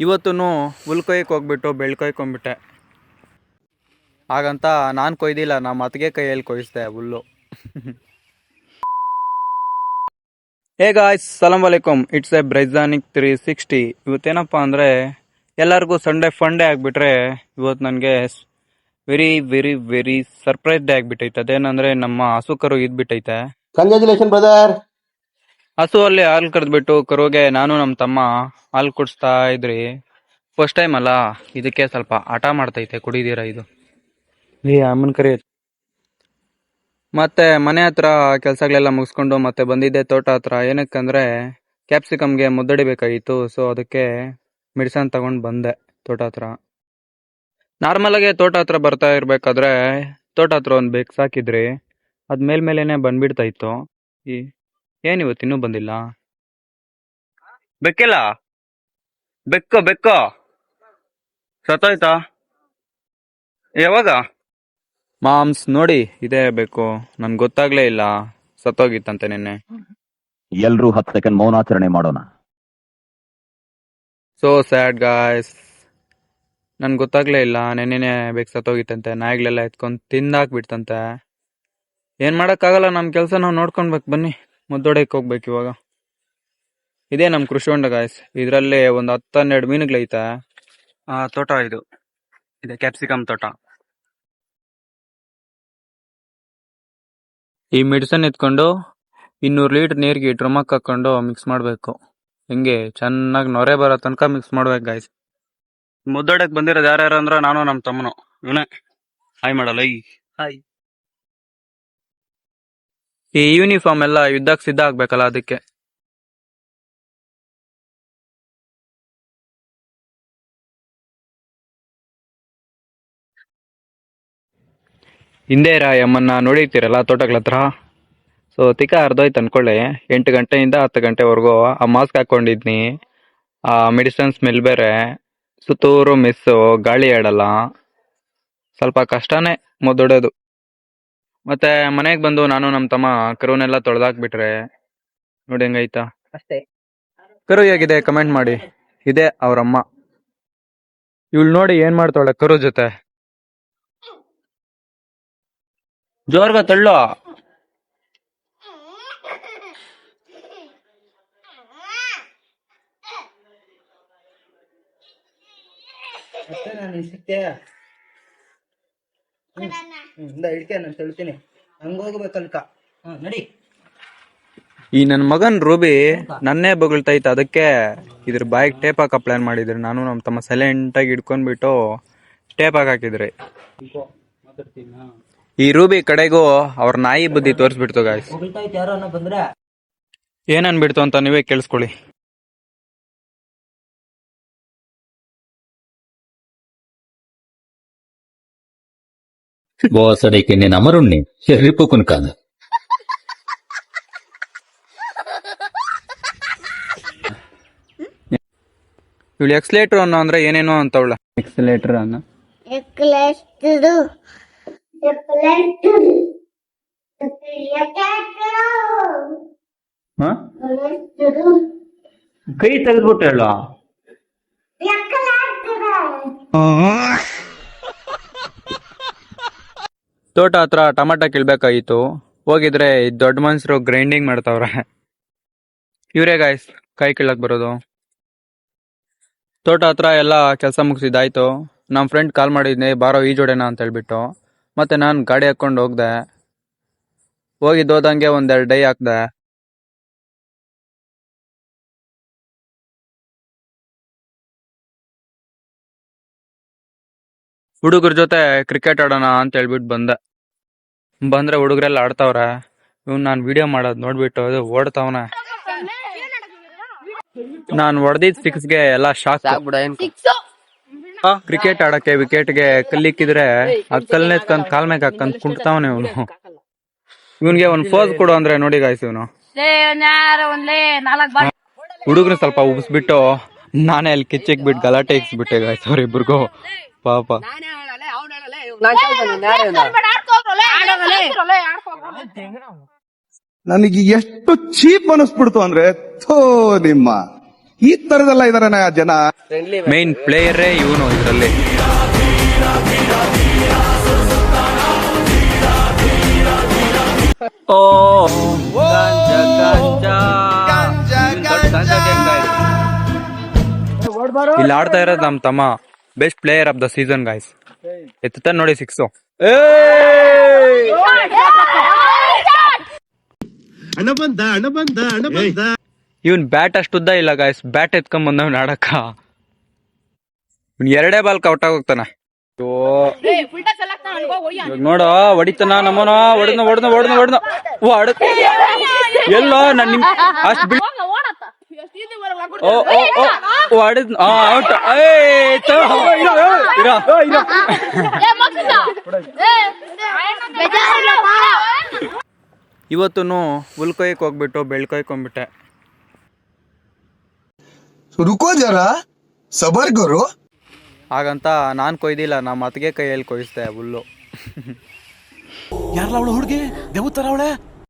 ಇವತ್ತು ಹುಲ್ಕೊಯ್ಯಕ್ಕೆ ಹೋಗ್ಬಿಟ್ಟು ಬೆಳ್ಕೊಯ್ಕೊಂಬಿಟ್ಟೆ. ಹಾಗಂತ ನಾನು ಕೊಯ್ದಿಲ್ಲ, ನಮ್ಮ ಅತ್ತಿಗೆ ಕೈಯಲ್ಲಿ ಕೊಯ್ಸ್ದೆ ಹುಲ್ಲು. ಹೇ ಗಾಯ್ಸ್, ಸಲಾಂ ವಾಲೇಕುಮ್. ಇಟ್ಸ್ ಎ ಬ್ರೈಜಾನಿಕ್ 360. ಇವತ್ತೇನಪ್ಪ ಅಂದರೆ ಎಲ್ಲರಿಗೂ ಸಂಡೇ ಫಂಡೇ ಆಗಿಬಿಟ್ರೆ ಇವತ್ತು ನನಗೆ very very very surprise day ಆಗಿಬಿಟ್ಟೈತೆ. ಅದೇನಂದರೆ ನಮ್ಮ ಹಸು ಕರು ಇದ್ಬಿಟ್ಟೈತೆ. Congratulation brother. ಹಸು ಅಲ್ಲಿ ಹಾಲು ಕರೆದ್ಬಿಟ್ಟು ಕರುಗೆ ನಾನು ನಮ್ಮ ತಮ್ಮ ಹಾಲು ಕುಡಿಸ್ತಾ ಇದ್ರಿ. ಫಸ್ಟ್ ಟೈಮ್ ಅಲ್ಲ, ಇದಕ್ಕೆ ಸ್ವಲ್ಪ ಹಠ ಮಾಡ್ತೈತೆ, ಕುಡಿದೀರ ಇದು ಅಮ್ಮನ ಕರಿ. ಮತ್ತೆ ಮನೆ ಹತ್ರ ಕೆಲಸಗಳೆಲ್ಲ ಮುಗಿಸ್ಕೊಂಡು ಮತ್ತೆ ಬಂದಿದ್ದೆ ತೋಟ ಹತ್ರ. ಏನಕ್ಕಂದ್ರೆ ಕ್ಯಾಪ್ಸಿಕಮ್ಗೆ ಮುದ್ದಡಿಬೇಕಾಗಿತ್ತು. ಸೊ ಅದಕ್ಕೆ ಮೆಡಿಸನ್ ತಗೊಂಡು ಬಂದೆ ತೋಟ ಹತ್ರ. ನಾರ್ಮಲ್ ಆಗಿ ತೋಟ ಹತ್ರ ಬರ್ತಾ ಇರ್ಬೇಕಾದ್ರೆ ತೋಟ ಹತ್ರ ಒಂದು ಬೆಕ್ಕು ಸಾಕಿದ್ರಿ. ಅದ್ ಮೇಲ್ಮೇಲೆನೆ ಬಂದ್ಬಿಡ್ತಾ ಇತ್ತು. ಏನಿವತ್ತು ಇನ್ನೂ ಬಂದಿಲ್ಲ ಬೆಕ್ಕಿಲ್ಲ. ಬೆಕ್ಕು ಸತ್ತೋಯ್ತಾ? ಯಾವಾಗ? ಮಾಮ್ಸ್ ನೋಡಿ, ಇದೇ ಬೇಕು. ನನ್ಗೆ ಗೊತ್ತಾಗ್ಲೇ ಇಲ್ಲ, ಸತ್ತೋಗಿತ್ತಂತೆ ನಿನ್ನೆ. ಎಲ್ರೂ 10 ಸೆಕೆಂಡ್ ಮೌನಾಚರಣೆ ಮಾಡೋಣ. So sad guys. ನನ್ಗೆ ಗೊತ್ತಾಗ್ಲೇ ಇಲ್ಲ, ನೆನ್ನೆನೆ ಬೇಕು ಸತ್ತೋಗಿತ್ತಂತೆ. ನಾಯಿಗಳೆಲ್ಲ ಎತ್ಕೊಂಡು ತಿಂದಾಕ್ಬಿಡ್ತಂತೆ. ಏನ್ ಮಾಡಕ್ಕಾಗಲ್ಲ, ನಮ್ ಕೆಲ್ಸ ನಾವು ನೋಡ್ಕೊಳ್ಬೇಕು. ಬನ್ನಿ, ಮುದ್ದೊಡೆಯಕ್ಕೆ ಹೋಗ್ಬೇಕು ಇವಾಗ. ಇದೇ ನಮ್ ಕೃಷಿ ಹೊಂಡ ಗಾಯ್ಸ್. ಇದ್ರಲ್ಲಿ ಒಂದು 10-12 ಮೀನುಗಳೈತೆ. ತೋಟ ಇದು ಇದೆ ಕ್ಯಾಪ್ಸಿಕಮ್ ತೋಟ. ಈ ಮೆಡಿಸನ್ ಎತ್ಕೊಂಡು 200 ಲೀಟರ್ ನೀರಿಗೆ ಡ್ರಮ್ಮಕ್ಕೆ ಹಾಕೊಂಡು ಮಿಕ್ಸ್ ಮಾಡಬೇಕು. ಹಿಂಗೆ ಚೆನ್ನಾಗಿ ನೊರೆ ಬರೋ ತನಕ ಮಿಕ್ಸ್ ಮಾಡ್ಬೇಕು ಗಾಯ್ಸ್. ಮುದ್ದಡಕ್ ಬಂದಿರೋದು ಯಾರ್ಯಾರು ಅಂದ್ರೆ ನಾನು ನಮ್ಮ ತಮ್ಮನು. ಇವನೇ ಹಾಯ್ ಮಾಡಲ್ಲ. ಹಾಯ್. ಈ ಯೂನಿಫಾರ್ಮ್ ಎಲ್ಲ ಯುದ್ಧಕ್ಕೆ ಸಿದ್ಧ ಆಗ್ಬೇಕಲ್ಲ, ಅದಕ್ಕೆ. ಹಿಂದೆ ಅಮ್ಮನ್ನ ನೋಡಿರ್ತೀರಲ್ಲ ತೋಟಗಳ ಹತ್ರ. ಸೊ ತಿಕ್ಕ ಅರ್ಧೋಯ್ತು ಅನ್ಕೊಳ್ಳಿ. 8 ಗಂಟೆಯಿಂದ 10 ಗಂಟೆವರೆಗೂ ಆ ಮಾಸ್ಕ್ ಹಾಕೊಂಡಿದ್ನಿ. ಆ ಮೆಡಿಸನ್ ಸ್ಮೆಲ್ ಬೇರೆ, ಸುತ್ತೂರು ಮಿಸ್ಸು, ಗಾಳಿ ಆಡಲ್ಲ. ಸ್ವಲ್ಪ ಕಷ್ಟನೇ ಮುದ್ದೊಡೋದು. ಮತ್ತೆ ಮನೆಗೆ ಬಂದು ನಾನು ನಮ್ಮ ತಮ್ಮ ಕರುನೆಲ್ಲ ತೊಳೆದಾಕ್ಬಿಟ್ರೆ ನೋಡಿ ಹೆಂಗೈತಾ ಅಷ್ಟೇ. ಕರು ಹೇಗಿದೆ ಕಮೆಂಟ್ ಮಾಡಿ. ಇದೆ ಅವ್ರಮ್ಮ. ಇವಳು ನೋಡಿ ಏನ್ ಮಾಡ್ತಾಳೆ ಕರು ಜೊತೆ. ಜೋರ್ಗ ತಳ್ಳೋ. ಇಡ್ಕೆ ನಾನು ತಳ್ತೀನಿ, ಹಂಗೋಗ್ಬೇಕಲ್ಕ. ನಡಿ. ಈ ನನ್ನ ಮಗನ್ ರೂಬಿ ನನ್ನೇ ಬೊಗಳ್ತೈತೆ. ಅದಕ್ಕೆ ಇದ್ರ ಬಾಯಿಗೆ ಟೇಪ್ ಹಾಕ ಪ್ಲಾನ್ ಮಾಡಿದ್ರಿ. ನಾನು ನಮ್ಮ ತಮ್ಮ ಸೈಲೆಂಟ್ ಆಗಿ ಹಿಡ್ಕೊಂಡ್ಬಿಟ್ಟು ಟೇಪ್ ಹಾಕಿದ್ರಿ. ಈ ರೂಬಿ ಕಡೆಗೂ ಅವ್ರ ನಾಯಿ ಬುದ್ಧಿ ತೋರಿಸ್ಬಿಡ್ತು ಗಾಯ್ಸ್. ಏನನ್ಬಿಡ್ತು ಅಂತ ನೀವೇ ಕೇಳಿಸ್ಕೊಳ್ಳಿ. Bahwasanya kini namarun nih, ripukun kan. ಇವಳು ಎಕ್ಸ್ಲೇಟರ್ ಅನ್ನೋ ಅಂದ್ರೆ ಏನೇನೋ ಅಂತವಳ. ಎಕ್ಸ್ಲೇಟರ್ ಅನ್ನ ಕೈ ತೆಗೆದ್ಬಿಟ್ಟು ಹೇಳ. ತೋಟ ಹತ್ರ ಟಮಾಟ ಕೀಳ್ಬೇಕಾಗಿತ್ತು. ಹೋಗಿದ್ರೆ ದೊಡ್ಡ ಮನ್ಸರು ಗ್ರೈಂಡಿಂಗ್ ಮಾಡ್ತಾವ್ರೆ. ಇವ್ರೇ ಗಾಯ್ಸ್ ಕೈ ಕೀಳಕ್ ಬರೋದು. ತೋಟ ಹತ್ರ ಎಲ್ಲ ಕೆಲಸ ಮುಗಿಸಿದ್ದಾಯ್ತು. ನಮ್ಮ ಫ್ರೆಂಡ್ ಕಾಲ್ ಮಾಡಿದ್ನಿ, ಬಾರೋ ಈಜೋಡೆನ ಅಂತ ಹೇಳ್ಬಿಟ್ಟು. ಮತ್ತೆ ನಾನು ಗಾಡಿ ಹಾಕೊಂಡು ಹೋಗ್ದೆ. ಹೋದಂಗೆ 1-2 ಡೈ ಹಾಕ್ದೆ. ಹುಡುಗರ ಜೊತೆ ಕ್ರಿಕೆಟ್ ಆಡೋಣ ಅಂತ ಹೇಳ್ಬಿಟ್ಟು ಬಂದ್ರೆ ಹುಡುಗರೆಲ್ಲ ಆಡ್ತಾವ್ರೆ. ಇವ್ನು ನಾನು ವಿಡಿಯೋ ಮಾಡೋದು ನೋಡ್ಬಿಟ್ಟು ಅದು ಓಡ್ತಾವನೆ. ನಾನು ಹೊಡೆದಿದ್ 6ಗೆ ಎಲ್ಲ ಶಾಕ್. ಕ್ರಿಕೆಟ್ ಆಡಕ್ಕೆ ವಿಕೆಟ್ಗೆ ಕಲ್ಲಿಕ್ಕಿದ್ರೆ ಆ ಕಲ್ನೆತ್ಕೊಂಡ್ ಕಾಲ್ ಮ್ಯಾಗ ಹಾಕೊಂಡ್ ಕುಂಟ್ತಾವನೆ ಇವನು. ಇವನ್ಗೆ ಒಂದು ಫೋಸ್ ಕೊಡು ಅಂದ್ರೆ ನೋಡಿ ಗಾಯ್ಸ್. ಇವನು ಹುಡುಗರು ಸ್ವಲ್ಪ ಉಬ್ಸ್ಬಿಟ್ಟು ನಾನೇ ಅಲ್ಲಿ ಕಿಚ್ಚಿಕ್ ಬಿಟ್ಟು ಗಲಾಟೆ ಇಕ್ಸ್ಬಿಟ್ಟೆ ಗಾಯ್ಸ್ ಅವ್ರಿಬ್ರಿಗೂ. ಪಾಪ ನನಗೆ ಎಷ್ಟು ಚೀಪ್ ಅನಿಸ್ಬಿಡ್ತು ಅಂದ್ರೆ ಥೋ ನಿಮ್ಮ ಈ ತರದೆಲ್ಲ ಇದಾರೆ ಜನ. ಮೇನ್ ಪ್ಲೇಯರೇ ಇವನು ಇದರಲ್ಲಿ. ಇಲ್ಲಿ ಆಡ್ತಾ ಇರೋದು ನಮ್ ತಮ್ಮ, best player of the season guys. ಎತ್ತ ನೋಡಿ 6. ಇವನ್ ಬ್ಯಾಟ್ ಅಷ್ಟುದ್ದ ಇಲ್ಲ ಗಾಯ್ಸ್, ಬ್ಯಾಟ್ ಎತ್ಕೊಂಡ್ ಬಂದವ್ ಆಡಕ್ಕ. ಇವ್ನ್ 2 ಬಾಲ್ ಔಟ್ ಆಗೋಗ್ತಾನ. ನೋಡ ಹೊಡಿತಾನ ನಮ್ಮನ, ಹೊಡೆದ್ನ ಎಲ್ಲೋ ನನ್ ನಿಮ್ ಅಷ್ಟು ಇವತ್ತು ಹುಲ್ಕೊಯ್ಕ್ ಹೋಗ್ಬಿಟ್ಟು ಬೆಳ್ಕೊಯ್ಕೊಂಡ್ಬಿಟ್ಟೆ. रुको जरा सबर करो. ಹಾಗಂತ ನಾನ್ ಕೊಯ್ದಿಲ್ಲ, ನಮ್ಮ ಅತ್ತಿಗೆ ಕೈಯಲ್ಲಿ ಕೊಯ್ಸ್ದೆ ಹುಲ್ಲು. ಯಾರಲ್ಲ ಅವಳು ಹುಡುಗಿ ದೇವತರ ಅವಳೆ.